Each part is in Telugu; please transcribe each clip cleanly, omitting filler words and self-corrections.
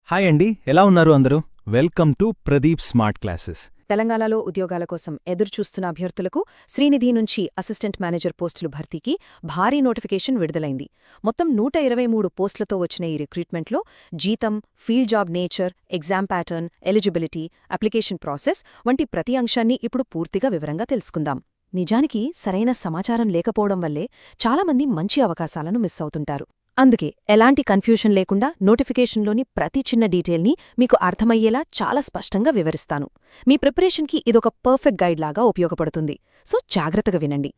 హాయ్ అండి, ఎలా ఉన్నారు అందరూ? Welcome to Pradeep smart classes. తెలంగాణలో ఉద్యోగాల కోసం ఎదురుచూస్తున్న అభ్యర్థులకు శ్రీనిధి నుంచి అసిస్టెంట్ మేనేజర్ పోస్టులు భర్తీకి భారీ నోటిఫికేషన్ విడుదలైంది. మొత్తం 123 పోస్టులతో వచ్చిన ఈ రిక్రూట్మెంట్లో జీతం, field job nature, exam pattern, eligibility, application process వంటి ప్రతి అంశాన్ని ఇప్పుడు పూర్తిగా వివరంగా తెలుసుకుందాం. నిజానికి సరైన సమాచారం లేకపోవడం వల్లే చాలామంది మంచి అవకాశాలను మిస్ అవుతుంటారు. అందుకే ఎలాంటి కన్ఫ్యూషన్ లేకుండా నోటిఫికేషన్లోని ప్రతి చిన్న డీటెయిల్ని మీకు అర్థమయ్యేలా చాలా స్పష్టంగా వివరిస్తాను. మీ ప్రిపరేషన్కి ఇదొక పర్ఫెక్ట్ గైడ్ లాగా ఉపయోగపడుతుంది. సో జాగ్రత్తగా వినండి.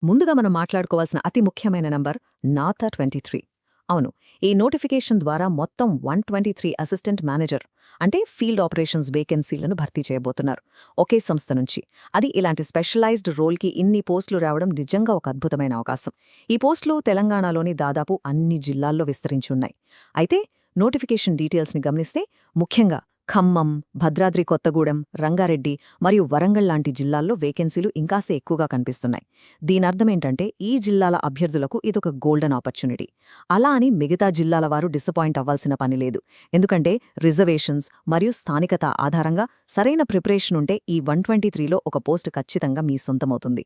ముందుగా మనం మాట్లాడుకోవాల్సిన అతి ముఖ్యమైన నంబర్ నాతా 23. అవును, ఈ నోటిఫికేషన్ ద్వారా మొత్తం 123 అసిస్టెంట్ మేనేజర్ అంటే ఫీల్డ్ ఆపరేషన్స్ వేకెన్సీలను భర్తీ చేయబోతున్నారు ఒకే సంస్థ నుంచి. అది ఇలాంటి స్పెషలైజ్డ్ రోల్కి ఇన్ని పోస్టులు రావడం నిజంగా ఒక అద్భుతమైన అవకాశం. ఈ పోస్టులు తెలంగాణలోని దాదాపు అన్ని జిల్లాల్లో విస్తరించున్నాయి. అయితే నోటిఫికేషన్ డీటెయిల్స్ని గమనిస్తే ముఖ్యంగా ఖమ్మం, భద్రాద్రి కొత్తగూడెం, రంగారెడ్డి మరియు వరంగల్ లాంటి జిల్లాల్లో వేకెన్సీలు ఇంకాస్త ఎక్కువగా కనిపిస్తున్నాయి. దీనర్థమేంటంటే ఈ జిల్లాల అభ్యర్థులకు ఇదొక గోల్డెన్ ఆపర్చునిటీ. అలా అని మిగతా జిల్లాల వారు డిసప్పాయింట్ అవ్వాల్సిన పని లేదు. ఎందుకంటే రిజర్వేషన్స్ మరియు స్థానికత ఆధారంగా సరైన ప్రిపరేషన్ ఉంటే ఈ 123లో ఒక పోస్టు ఖచ్చితంగా మీ సొంతమవుతుంది.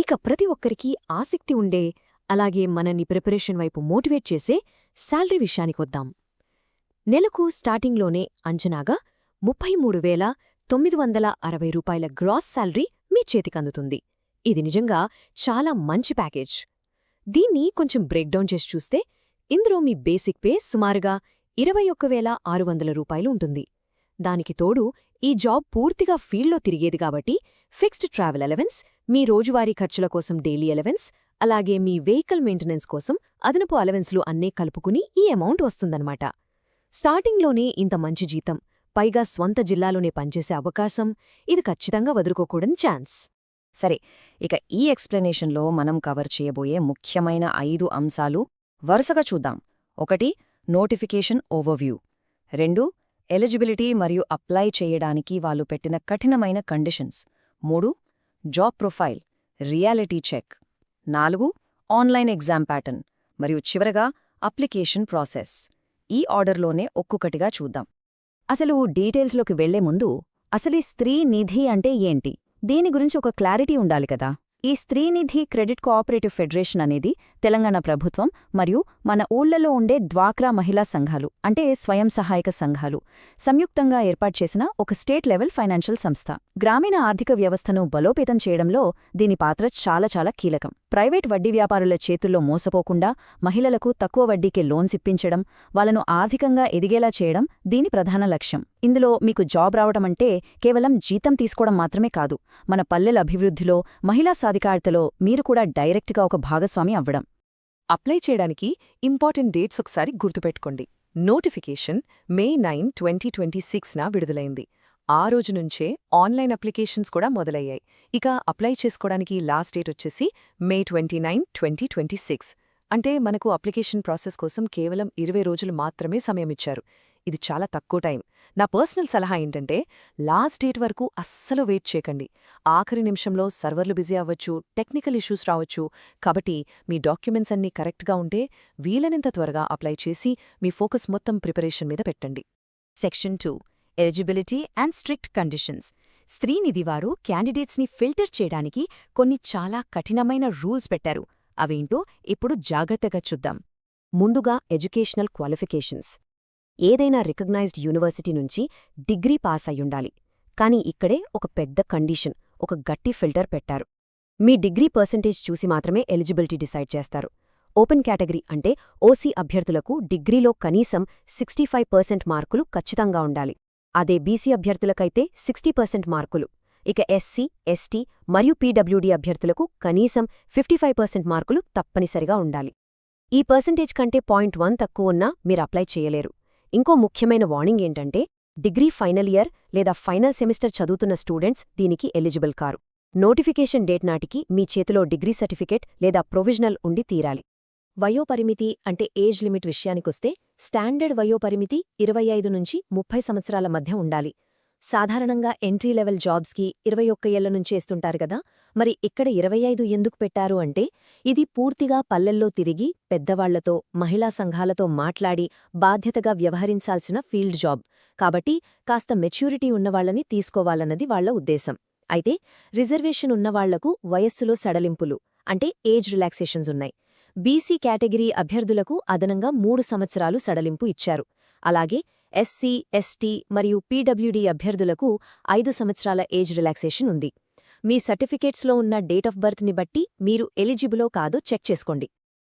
ఇక ప్రతి ఒక్కరికి ఆసక్తి ఉండే, అలాగే మనని ప్రిపరేషన్ వైపు మోటివేట్ చేసే శాలరీ విషయానికొద్దాం. నెలకు స్టార్టింగ్లోనే అంచనాగా 33,960 రూపాయల గ్రాస్ శాలరీ మీ చేతికందుతుంది. ఇది నిజంగా చాలా మంచి ప్యాకేజ్. దీన్ని కొంచెం బ్రేక్డౌన్ చేసి చూస్తే ఇందులో మీ బేసిక్ పే సుమారుగా 21,600 రూపాయలు ఉంటుంది. దానికి తోడు ఈ జాబ్ పూర్తిగా ఫీల్డ్లో తిరిగేది కాబట్టి ఫిక్స్డ్ ట్రావెల్ అలవెన్స్, మీ రోజువారీ ఖర్చుల కోసం డైలీ అలవెన్స్, అలాగే మీ వెహికల్ మెయింటెనెన్స్ కోసం అదనపు అలవెన్స్లు అన్నీ కలుపుకుని ఈ అమౌంట్ వస్తుందన్నమాట. స్టార్టింగ్లోనే ఇంత మంచి జీతం, పైగా స్వంత జిల్లాలోనే పనిచేసే అవకాశం, ఇది ఖచ్చితంగా వదులుకోకూడని ఛాన్స్. సరే, ఇక ఈ ఎక్స్ప్లెనేషన్లో మనం కవర్ చేయబోయే ముఖ్యమైన 5 అంశాలు వరుసగా చూద్దాం. 1. Notification overview. 2. ఎలిజిబిలిటీ మరియు అప్లై చేయడానికి వాళ్ళు పెట్టిన కఠినమైన conditions. 3. Job profile, reality check. 4. Online exam pattern. మరియు చివరగా అప్లికేషన్ ప్రాసెస్. ఈ ఆర్డర్లోనే ఒక్కొక్కటిగా చూద్దాం. అసలు డీటెయిల్స్లోకి వెళ్లే ముందు అసలీ స్త్రీ నిధి అంటే ఏంటి, దీని గురించి ఒక క్లారిటీ ఉండాలి కదా. ఈ స్త్రీనిధి క్రెడిట్ కోఆపరేటివ్ ఫెడరేషన్ అనేది తెలంగాణ ప్రభుత్వం మరియు మన ఊళ్లలో ఉండే డ్వాక్రా మహిళా సంఘాలు అంటే స్వయం సహాయక సంఘాలు సంయుక్తంగా ఏర్పాటు చేసిన ఒక స్టేట్ లెవెల్ ఫైనాన్షియల్ సంస్థ. గ్రామీణ ఆర్థిక వ్యవస్థను బలోపేతం చేయడంలో దీని పాత్ర చాలా కీలకం. ప్రైవేట్ వడ్డీ వ్యాపారుల చేతుల్లో మోసపోకుండా మహిళలకు తక్కువ వడ్డీకే లోన్స్ ఇప్పించడం, వాళ్లను ఆర్థికంగా ఎదిగేలా చేయడం దీని ప్రధాన లక్ష్యం. ఇందులో మీకు జాబ్ రావడమంటే కేవలం జీతం తీసుకోవడం మాత్రమే కాదు, మన పల్లెల అభివృద్ధిలో, మహిళా సాధికారతలో మీరు కూడా డైరెక్ట్గా ఒక భాగస్వామి అవ్వడం. అప్లై చేయడానికి ఇంపార్టెంట్ డేట్స్ ఒకసారి గుర్తుపెట్టుకోండి. నోటిఫికేషన్ May 9, 2026న విడుదలైంది. ఆ రోజు నుంచే ఆన్లైన్ అప్లికేషన్స్ కూడా మొదలయ్యాయి. ఇక అప్లై చేసుకోవడానికి లాస్ట్ డేట్ వచ్చేసి May 29, 2026. అంటే మనకు అప్లికేషన్ ప్రాసెస్ కోసం కేవలం 20 రోజులు మాత్రమే సమయమిచ్చారు. ఇది చాలా తక్కువ టైం. నా పర్సనల్ సలహా ఏంటంటే లాస్ట్ డేట్ వరకు అస్సలు వెయిట్ చేయకండి. ఆఖరి నిమిషంలో సర్వర్లు బిజీ అవ్వచ్చు, టెక్నికల్ ఇష్యూస్ రావచ్చు. కాబట్టి మీ డాక్యుమెంట్స్ అన్నీ కరెక్ట్గా ఉంటే వీలైనంత త్వరగా అప్లై చేసి మీ ఫోకస్ మొత్తం ప్రిపరేషన్ మీద పెట్టండి. Section 2. Eligibility and strict conditions. Stree Nidhi వారు క్యాండిడేట్స్ని ఫిల్టర్ చేయడానికి కొన్ని చాలా కఠినమైన రూల్స్ పెట్టారు. అవేంటో ఇప్పుడు జాగ్రత్తగా చూద్దాం. ముందుగా ఎడ్యుకేషనల్ క్వాలిఫికేషన్స్. ఏదైనా రికగ్నైజ్డ్ యూనివర్సిటీ నుంచి డిగ్రీ పాస్ అయ్యుండాలి. కానీ ఇక్కడే ఒక పెద్ద కండిషన్, ఒక గట్టి ఫిల్టర్ పెట్టారు. మీ డిగ్రీ పర్సెంటేజ్ చూసి మాత్రమే ఎలిజిబిలిటీ డిసైడ్ చేస్తారు. ఓపెన్ కేటగిరీ అంటే ఓసీ అభ్యర్థులకు డిగ్రీలో కనీసం 65% మార్కులు ఖచ్చితంగా ఉండాలి. అదే బీసీ అభ్యర్థులకైతే 60% మార్కులు. ఇక ఎస్సీ, ఎస్టీ మరియు పీడబ్ల్యూడీ అభ్యర్థులకు కనీసం 55% మార్కులు తప్పనిసరిగా ఉండాలి. ఈ పర్సెంటేజ్ కంటే 0.1 తక్కువ ఉన్నా మీరు అప్లై చేయలేరు. ఇంకో ముఖ్యమైన వార్నింగ్ ఏంటంటే డిగ్రీ ఫైనల్ ఇయర్ లేదా ఫైనల్ సెమిస్టర్ చదువుతున్న స్టూడెంట్స్ దీనికి ఎలిజిబుల్ కారు. నోటిఫికేషన్ డేట్ నాటికి మీ చేతిలో డిగ్రీ సర్టిఫికేట్ లేదా ప్రొవిజనల్ ఉండి తీరాలి. వయోపరిమితి అంటే ఏజ్ లిమిట్ విషయానికొస్తే స్టాండర్డ్ వయోపరిమితి 25 నుంచి 30 సంవత్సరాల మధ్య ఉండాలి. సాధారణంగా ఎంట్రీ లెవెల్ జాబ్స్కి 21 ఏళ్ల నుంచేస్తుంటారు కదా, మరి ఇక్కడ 25 ఎందుకు పెట్టారు అంటే ఇది పూర్తిగా పల్లెల్లో తిరిగి పెద్దవాళ్లతో మహిళా సంఘాలతో మాట్లాడి బాధ్యతగా వ్యవహరించాల్సిన ఫీల్డ్ జాబ్ కాబట్టి కాస్త మెచ్యూరిటీ ఉన్నవాళ్లని తీసుకోవాలన్నది వాళ్ల ఉద్దేశం. అయితే రిజర్వేషన్ ఉన్నవాళ్లకు వయస్సులో సడలింపులు అంటే ఏజ్ రిలాక్సేషన్స్ ఉన్నాయి. బీసీ కేటగిరీ అభ్యర్థులకు అదనంగా 3 సంవత్సరాలు సడలింపు ఇచ్చారు. అలాగే ఎస్సీ, ఎస్టీ మరియు పీడబ్ల్యూడీ అభ్యర్థులకు 5 సంవత్సరాల ఏజ్ రిలాక్సేషన్ ఉంది. మీ సర్టిఫికేట్స్లో ఉన్న డేట్ ఆఫ్ బర్త్ని బట్టి మీరు ఎలిజిబులో కాదో చెక్ చేసుకోండి.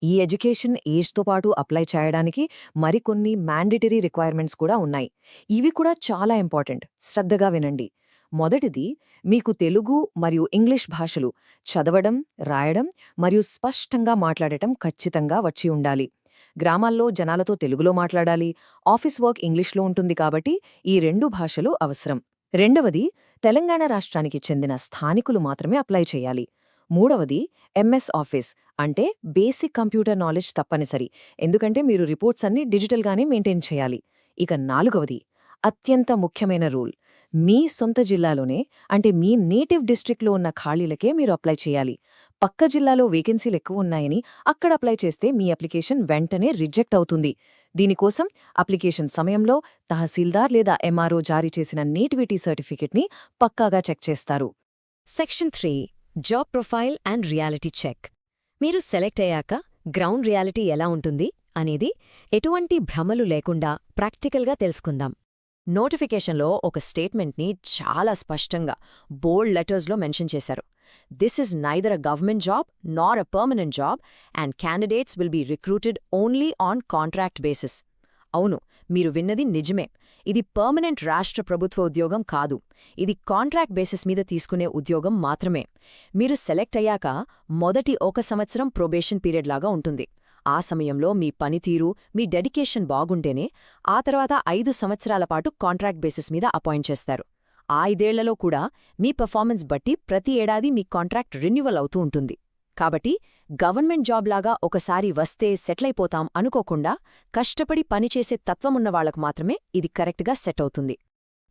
ఈ ఎడ్యుకేషన్ ఏజ్తో పాటు అప్లై చేయడానికి మరికొన్ని మ్యాండేటరీ రిక్వైర్మెంట్స్ కూడా ఉన్నాయి. ఇవి కూడా చాలా ఇంపార్టెంట్, శ్రద్ధగా వినండి. మొదటిది, మీకు తెలుగు మరియు ఇంగ్లీష్ భాషలు చదవడం, రాయడం మరియు స్పష్టంగా మాట్లాడటం ఖచ్చితంగా వచ్చి ఉండాలి. గ్రామాల్లో జనాలతో తెలుగులో మాట్లాడాలి, ఆఫీస్ వర్క్ ఇంగ్లీష్లో ఉంటుంది కాబట్టి ఈ 2 భాషలు అవసరం. రెండవది, తెలంగాణ రాష్ట్రానికి చెందిన స్థానికులు మాత్రమే అప్లై చేయాలి. మూడవది, ఎంఎస్ ఆఫీస్ అంటే బేసిక్ కంప్యూటర్ నాలెడ్జ్ తప్పనిసరి, ఎందుకంటే మీరు రిపోర్ట్స్ అన్ని డిజిటల్గానే మెయింటైన్ చేయాలి. ఇక నాలుగవది, అత్యంత ముఖ్యమైన రూల్, మీ సొంత జిల్లాలోనే అంటే మీ నేటివ్ డిస్ట్రిక్ట్లో ఉన్న ఖాళీలకే మీరు అప్లై చేయాలి. పక్క జిల్లాలో వేకెన్సీలు ఎక్కువ ఉన్నాయని అక్కడ అప్లై చేస్తే మీ అప్లికేషన్ వెంటనే రిజెక్ట్ అవుతుంది. దీనికోసం అప్లికేషన్ సమయంలో తహసీల్దార్ లేదా ఎంఆర్ఓ జారీ చేసిన నేటివిటీ సర్టిఫికెట్ని పక్కాగా చెక్ చేస్తారు. Section 3 job profile and reality check. మీరు సెలెక్ట్ అయ్యాక గ్రౌండ్ రియాలిటీ ఎలా ఉంటుంది అనేది ఎటువంటి భ్రమలు లేకుండా ప్రాక్టికల్గా తెలుసుకుందాం. నోటిఫికేషన్లో ఒక స్టేట్మెంట్ని చాలా స్పష్టంగా బోల్డ్ లెటర్స్లో మెన్షన్ చేశారు. This is neither a government job nor a permanent job and candidates will be recruited only on contract basis. అవును, మీరు విన్నది నిజమే. ఇది పర్మనెంట్ రాష్ట్ర ప్రభుత్వ ఉద్యోగం కాదు. ఇది కాంట్రాక్ట్ బేసిస్ మీద తీసుకునే ఉద్యోగం మాత్రమే. మీరు సెలెక్ట్ అయ్యాక మొదటి 1 సంవత్సరం ప్రొబేషన్ పీరియడ్ లాగా ఉంటుంది. ఆ సమయంలో మీ పనితీరు, మీ డెడికేషన్ బాగుంటేనే ఆ తర్వాత 5 సంవత్సరాల పాటు కాంట్రాక్ట్ బేసిస్ మీద అపాయింట్ చేస్తారు. ఆ 5 ఏళ్లలో కూడా మీ పెర్ఫార్మెన్స్ బట్టి ప్రతి ఏడాది మీ కాంట్రాక్ట్ రెన్యువల్ అవుతూ ఉంటుంది. కాబట్టి గవర్నమెంట్ జాబ్ లాగా ఒకసారి వస్తే సెటిలైపోతాం అనుకోకుండా కష్టపడి పనిచేసే తత్వమున్నవాళ్లకు మాత్రమే ఇది కరెక్ట్గా సెట్ అవుతుంది.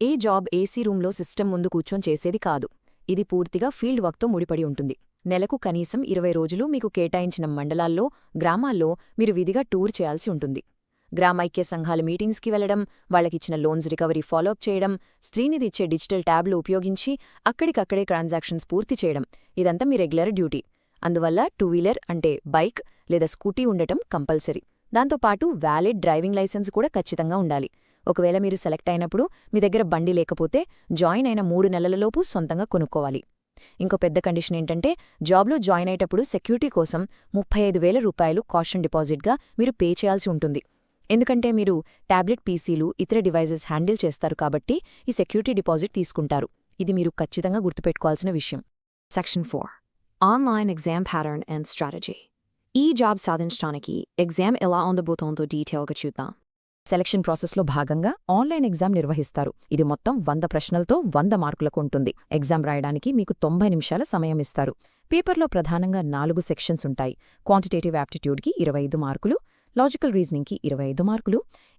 ఏ జాబ్ ఏసీ రూంలో సిస్టమ్ ముందు కూర్చొని చేసేది కాదు. ఇది పూర్తిగా ఫీల్డ్ వర్క్తో ముడిపడి ఉంటుంది. నెలకు కనీసం 20 రోజులు మీకు కేటాయించిన మండలాల్లో, గ్రామాల్లో మీరు విధిగా టూర్ చేయాల్సి ఉంటుంది. గ్రామైక్య సంఘాల మీటింగ్స్కి వెళ్లడం, వాళ్లకిచ్చిన లోన్స్ రికవరీ ఫాలోఅప్ చేయడం, శ్రీనిధి ఇచ్చే డిజిటల్ ట్యాబ్లు ఉపయోగించి అక్కడికక్కడే ట్రాన్సాక్షన్స్ పూర్తి చేయడం, ఇదంతా మీ రెగ్యులర్ డ్యూటీ. అందువల్ల 2 వీలర్ అంటే బైక్ లేదా స్కూటీ ఉండటం కంపల్సరీ. దాంతోపాటు వ్యాలిడ్ డ్రైవింగ్ లైసెన్స్ కూడా ఖచ్చితంగా ఉండాలి. ఒకవేళ మీరు సెలెక్ట్ అయినప్పుడు మీ దగ్గర బండి లేకపోతే జాయిన్ అయిన 3 నెలలలోపు సొంతంగా కొనుక్కోవాలి. ఇంకో పెద్ద కండిషన్ ఏంటంటే జాబ్లో జాయిన్ అయ్యేటప్పుడు సెక్యూరిటీ కోసం 35,000 రూపాయలు కాషన్ డిపాజిట్గా మీరు పే చేయాల్సి ఉంటుంది. ఎందుకంటే మీరు టాబ్లెట్ పీసీలు, ఇతర డివైజెస్ హ్యాండిల్ చేస్తారు కాబట్టి ఈ సెక్యూరిటీ డిపాజిట్ తీసుకుంటారు. ఇది మీరు ఖచ్చితంగా గుర్తుపెట్టుకోవాల్సిన విషయం. Section 4 online exam pattern and strategy. ఈ జాబ్ సాధించడానికి ఎగ్జామ్ ఎలా ఉండబోతోందో డీటెయిల్గా చూద్దాం. సెలక్షన్ ప్రాసెస్లో భాగంగా ఆన్లైన్ ఎగ్జామ్ నిర్వహిస్తారు. ఇది మొత్తం 100 ప్రశ్నలతో 100 మార్కులకు ఉంటుంది. ఎగ్జామ్ రాయడానికి మీకు 90 నిమిషాల సమయం ఇస్తారు. పేపర్లో ప్రధానంగా 4 సెక్షన్స్ ఉంటాయి. క్వాంటిటేటివ్ యాప్టిట్యూడ్కి 25 మార్కులు, లాజికల్ రీజనింగ్కి 25 మార్కులు,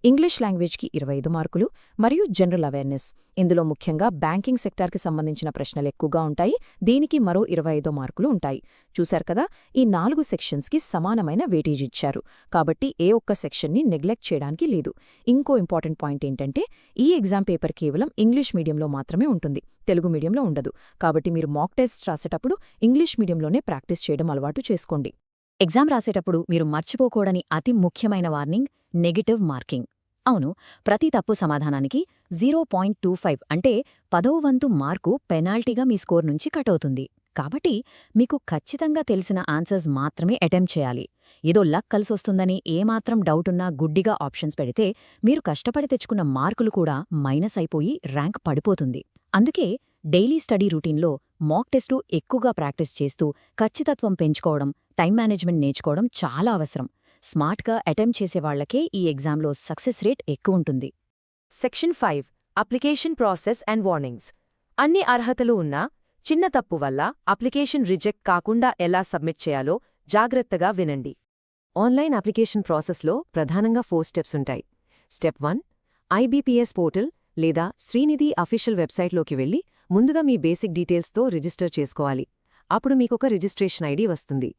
ఇంగ్లీష్ లాంగ్వేజ్కి 25 మార్కులు మరియు జనరల్ అవేర్నెస్. ఇందులో ముఖ్యంగా బ్యాంకింగ్ సెక్టార్కి సంబంధించిన ప్రశ్నలు ఎక్కువగా ఉంటాయి. దీనికి మరో 25 మార్కులు ఉంటాయి. చూశారు కదా, ఈ 4 సెక్షన్స్కి సమానమైన వెయిటేజ్ ఇచ్చారు. కాబట్టి ఏ ఒక్క సెక్షన్ని నెగ్లెక్ట్ చేయడానికి లేదు. ఇంకో ఇంపార్టెంట్ పాయింట్ ఏంటంటే ఈ ఎగ్జామ్ పేపర్ కేవలం ఇంగ్లీష్ మీడియంలో మాత్రమే ఉంటుంది, తెలుగు మీడియంలో ఉండదు. కాబట్టి మీరు మాక్ టెస్ట్ రాసేటప్పుడు ఇంగ్లీష్ మీడియంలోనే ప్రాక్టీస్ చేయడం అలవాటు చేసుకోండి. ఎగ్జామ్ రాసేటప్పుడు మీరు మర్చిపోకూడని అతి ముఖ్యమైన వార్నింగ్ నెగెటివ్ మార్కింగ్. అవును, ప్రతి తప్పు సమాధానానికి 0.25 అంటే 10వ వంతు మార్కు పెనాల్టీగా మీ స్కోర్ నుంచి కట్ అవుతుంది. కాబట్టి మీకు ఖచ్చితంగా తెలిసిన ఆన్సర్స్ మాత్రమే అటెంప్ట్ చేయాలి. ఏదో లక్ కలిసొస్తుందని ఏమాత్రం డౌటున్నా గుడ్డిగా ఆప్షన్స్ పెడితే మీరు కష్టపడి తెచ్చుకున్న మార్కులు కూడా మైనస్ అయిపోయి ర్యాంక్ పడిపోతుంది. అందుకే డైలీ స్టడీ రూటీన్లో మాక్ టెస్టు ఎక్కువగా ప్రాక్టీస్ చేస్తూ ఖచ్చితత్వం పెంచుకోవడం, టైం మేనేజ్మెంట్ నేర్చుకోవడం చాలా అవసరం. స్మార్ట్గా అటెంప్ట్ చేసేవాళ్లకే ఈ ఎగ్జామ్లో సక్సెస్ రేట్ ఎక్కువుంటుంది. Section 5 application process and warnings. అన్ని అర్హతలు ఉన్నా చిన్న తప్పు వల్ల అప్లికేషన్ రిజెక్ట్ కాకుండా ఎలా సబ్మిట్ చేయాలో జాగ్రత్తగా వినండి. ఆన్లైన్ అప్లికేషన్ ప్రాసెస్లో ప్రధానంగా 4 స్టెప్స్ ఉంటాయి. స్టెప్ 1 ఐబీపీఎస్ పోర్టల్ లేదా శ్రీనిధి అఫీషియల్ వెబ్సైట్లోకి వెళ్ళి ముందుగా మీ బేసిక్ డీటెయిల్స్తో రిజిస్టర్ చేసుకోవాలి. అప్పుడు మీకొక రిజిస్ట్రేషన్ ఐడి వస్తుంది.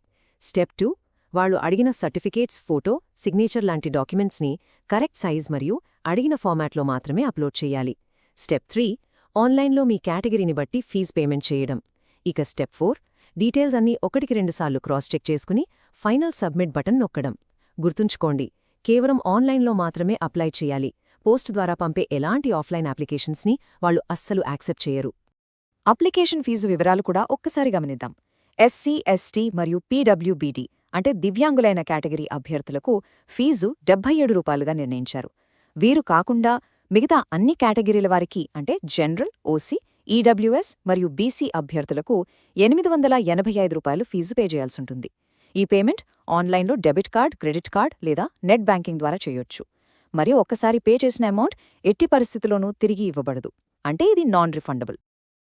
స్టెప్ 2, వాళ్ళు అడిగిన సర్టిఫికేట్స్, ఫోటో, సిగ్నేచర్ లాంటి డాక్యుమెంట్స్ని కరెక్ట్ సైజ్ మరియు అడిగిన ఫార్మాట్లో మాత్రమే అప్లోడ్ చేయాలి. స్టెప్ 3, ఆన్లైన్లో మీ కేటగిరీని బట్టి ఫీజ్ పేమెంట్ చేయడం. ఇక స్టెప్ 4, డీటెయిల్స్ అన్నీ 1-2 సార్లు క్రాస్ చెక్ చేసుకుని ఫైనల్ సబ్మిట్ బటన్ నొక్కడం. గుర్తుంచుకోండి, కేవలం ఆన్లైన్లో మాత్రమే అప్లై చేయాలి. పోస్ట్ ద్వారా పంపే ఎలాంటి ఆఫ్లైన్ అప్లికేషన్స్ని వాళ్ళు అస్సలు యాక్సెప్ట్ చేయరు. అప్లికేషన్ ఫీజు వివరాలు కూడా ఒక్కసారి గమనిద్దాం. ఎస్సీ, ఎస్టీ మరియు పీడబ్ల్యూబీడీ అంటే దివ్యాంగులైన కేటగిరీ అభ్యర్థులకు ఫీజు ₹77గా నిర్ణయించారు. వీరు కాకుండా మిగతా అన్ని కేటగిరీల వారికి అంటే జనరల్, ఓసీ, ఈడబ్ల్యూఎస్ మరియు బీసీ అభ్యర్థులకు ₹885 ఫీజు పే చేయాల్సుంటుంది. ఈ పేమెంట్ ఆన్లైన్లో డెబిట్ కార్డ్, క్రెడిట్ కార్డ్ లేదా నెట్ బ్యాంకింగ్ ద్వారా చేయొచ్చు. మరియు ఒక్కసారి పే చేసిన అమౌంట్ ఎట్టి పరిస్థితుల్లోనూ తిరిగి ఇవ్వబడదు. అంటే ఇది నాన్ రిఫండబుల్.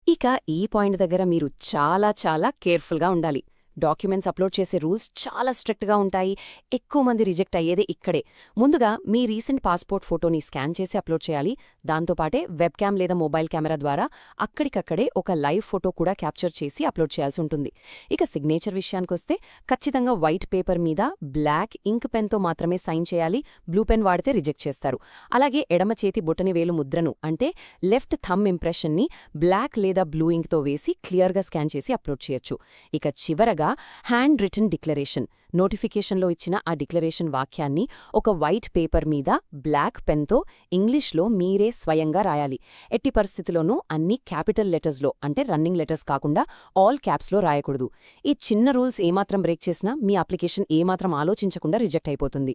ఇక ఈ పాయింట్ దగ్గర మీరు చాలా కేర్ఫుల్గా ఉండాలి. డాక్యుమెంట్స్ అప్లోడ్ చేసే రూల్స్ చాలా స్ట్రిక్ట్గా ఉంటాయి. ఎక్కువ మంది రిజెక్ట్ అయ్యేదే ఇక్కడే. ముందుగా మీ రీసెంట్ పాస్పోర్ట్ ఫోటోని స్కాన్ చేసి అప్లోడ్ చేయాలి. దాంతోపాటే వెబ్క్యామ్ లేదా మొబైల్ కెమెరా ద్వారా అక్కడికక్కడే ఒక లైవ్ ఫోటో కూడా క్యాప్చర్ చేసి అప్లోడ్ చేయాల్సి ఉంటుంది. ఇక సిగ్నేచర్ విషయానికొస్తే ఖచ్చితంగా వైట్ పేపర్ మీద బ్లాక్ ఇంక్ పెన్తో మాత్రమే సైన్ చేయాలి. బ్లూ పెన్ వాడితే రిజెక్ట్ చేస్తారు. అలాగే ఎడమ చేతి బొటని వేలు ముద్రను అంటే లెఫ్ట్ థంబ్ ఇంప్రెషన్ని బ్లాక్ లేదా బ్లూ ఇంక్తో వేసి క్లియర్గా స్కాన్ చేసి అప్లోడ్ చేయొచ్చు. ఇక చివరగా హ్యాండ్ రిటన్ డిక్లరేషన్, నోటిఫికేషన్లో ఇచ్చిన ఆ డిక్లరేషన్ వాక్యాన్ని ఒక వైట్ పేపర్ మీద బ్లాక్ పెన్తో ఇంగ్లీష్లో మీరే స్వయంగా రాయాలి. ఎట్టి పరిస్థితిలోనూ అన్ని క్యాపిటల్ లెటర్స్లో అంటే రన్నింగ్ లెటర్స్ కాకుండా ఆల్ క్యాప్స్లో రాయకూడదు. ఈ చిన్న రూల్స్ ఏమాత్రం బ్రేక్ చేసినా మీ అప్లికేషన్ ఏమాత్రం ఆలోచించకుండా రిజెక్ట్ అయిపోతుంది.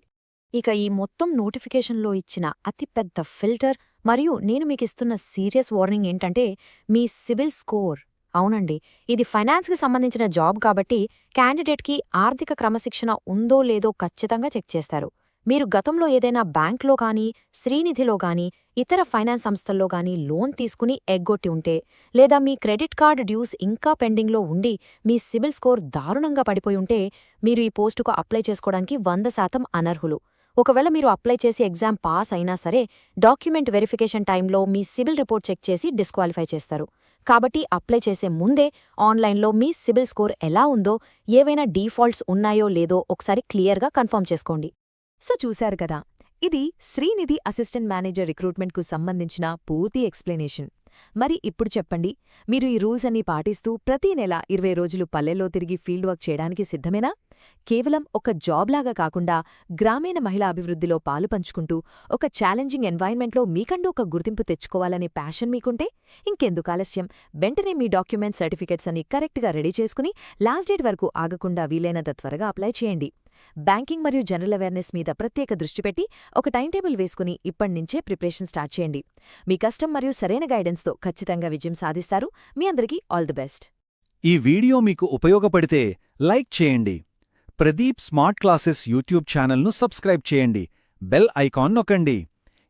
ఇక ఈ మొత్తం నోటిఫికేషన్లో ఇచ్చిన అతిపెద్ద ఫిల్టర్ మరియు నేను మీకిస్తున్న సీరియస్ వార్నింగ్ ఏంటంటే మీ సిబిల్ స్కోర్. అవునండి, ఇది ఫైనాన్స్కి సంబంధించిన జాబ్ కాబట్టి క్యాండిడేట్కి ఆర్థిక క్రమశిక్షణ ఉందో లేదో ఖచ్చితంగా చెక్ చేస్తారు. మీరు గతంలో ఏదైనా బ్యాంక్లో కానీ, శ్రీనిధిలో కానీ, ఇతర ఫైనాన్స్ సంస్థల్లో కానీ లోన్ తీసుకుని ఎగ్గొట్టి ఉంటే, లేదా మీ క్రెడిట్ కార్డు డ్యూస్ ఇంకా పెండింగ్లో ఉండి మీ సిబిల్ స్కోర్ దారుణంగా పడిపోయి ఉంటే మీరు ఈ పోస్టుకు అప్లై చేసుకోవడానికి 100% అనర్హులు. ఒకవేళ మీరు అప్లై చేసి ఎగ్జామ్ పాస్ అయినా సరే డాక్యుమెంట్ వెరిఫికేషన్ టైంలో మీ సిబిల్ రిపోర్ట్ చెక్ చేసి డిస్క్వాలిఫై చేస్తారు. కాబట్టి అప్లై చేసే ముందే ఆన్లైన్లో మీ సిబిల్ స్కోర్ ఎలా ఉందో, ఏవైనా డీఫాల్ట్స్ ఉన్నాయో లేదో ఒకసారి క్లియర్గా కన్ఫర్మ్ చేసుకోండి. సో చూశారు కదా, ఇది శ్రీనిధి అసిస్టెంట్ మేనేజర్ రిక్రూట్మెంట్కు సంబంధించిన పూర్తి ఎక్స్ప్లెనేషన్. మరి ఇప్పుడు చెప్పండి, మీరు ఈ రూల్స్ అన్నీ పాటిస్తూ ప్రతీ నెల 20 రోజులు పల్లెల్లో తిరిగి ఫీల్డ్ వర్క్ చేయడానికి సిద్ధమేనా? కేవలం ఒక జాబ్లాగా కాకుండా గ్రామీణ మహిళా అభివృద్ధిలో పాలు పంచుకుంటూ ఒక ఛాలెంజింగ్ ఎన్వైర్న్మెంట్లో మీకంటూ ఒక గుర్తింపు తెచ్చుకోవాలనే ప్యాషన్ మీకుంటే ఇంకెందుకు ఆలస్యం? వెంటనే మీ డాక్యుమెంట్ సర్టిఫికెట్స్ అన్ని కరెక్ట్గా రెడీ చేసుకుని లాస్ట్ డేట్ వరకు ఆగకుండా వీలైనంత త్వరగా అప్లై చేయండి. బ్యాంకింగ్ మరియు జనరల్ అవేర్నెస్ మీద ప్రత్యేక దృష్టి పెట్టి ఒక టైం టేబుల్ వేసుకుని ఇప్పటినుంచే ప్రిపరేషన్ స్టార్ట్ చేయండి. మీ కష్టం మరియు సరైన గైడెన్స్తో ఖచ్చితంగా విజయం సాధిస్తారు. మీ అందరికీ ఆల్ ది బెస్ట్. ఈ వీడియో మీకు ఉపయోగపడితే లైక్ చేయండి. ప్రదీప్ స్మార్ట్ క్లాసెస్ యూట్యూబ్ ఛానల్ను సబ్స్క్రైబ్ చేయండి. బెల్ ఐకాన్ నొక్కండి.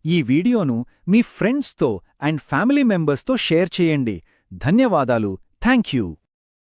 ఈ వీడియోను మీ ఫ్రెండ్స్తో అండ్ ఫ్యామిలీ మెంబర్స్తో షేర్ చేయండి. ధన్యవాదాలు. Thank you.